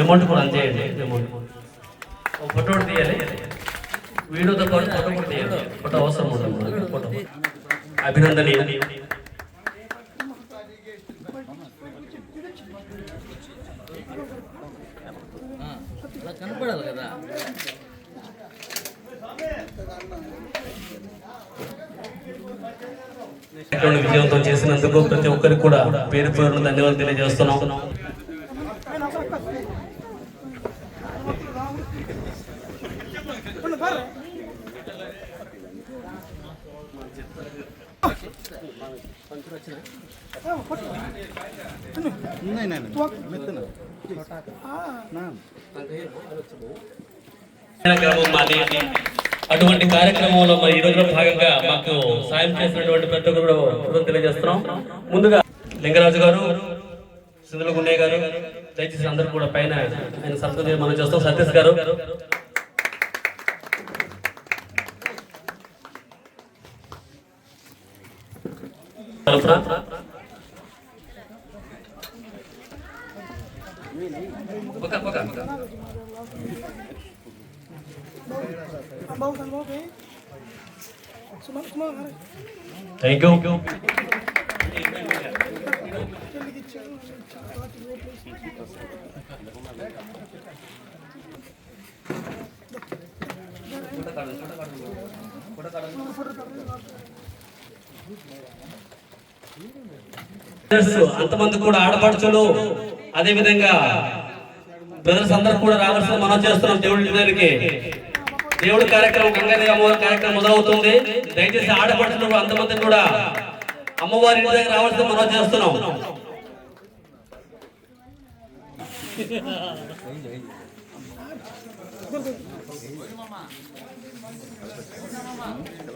Amount కూడా అంతేయండి. Amount ఒక photo కూడా తీయాలి, వీడియోతో పాటు ఫోటో కూడా తీయాలి. ఫోటో అవసరం ఉంటుంది. ఫోటో అభినందనీయ. కనపడాలి కదా. విజయవంతం చేసినందుకు ప్రతి ఒక్కరికి కూడా పేరు పేరును ధన్యవాదాలు తెలియజేస్తున్నాం. అటువంటి కార్యక్రమంలో మరి ఈ రోజులో భాగంగా మాకు సాయం చేసినటువంటి ప్రతి ఒక్కరు తెలియజేస్తున్నాం. ముందుగా లింగరాజు గారు, సింధుల గున్నయ్య గారు, దయచేసి అందరూ కూడా పైన ఆయన సత్కృతి మనం చేస్తాం. సతీష్ గారు, థ్యాంక్ యూ. అంతమంది కూడా ఆడపడుచులు, అదే విధంగా బ్రదర్స్ అందరూ కూడా రావాల్సిన మనం చేస్తున్నాం. దేవుడి దగ్గరికి దేవుడి కార్యక్రమం, గంగాదేవి అమ్మవారి కార్యక్రమం మొదలవుతుంది. దయచేసి ఆడపడుచులు అంతమంది కూడా అమ్మవారి ఇంటి దగ్గర రావాల్సిన మనం చేస్తున్నాం.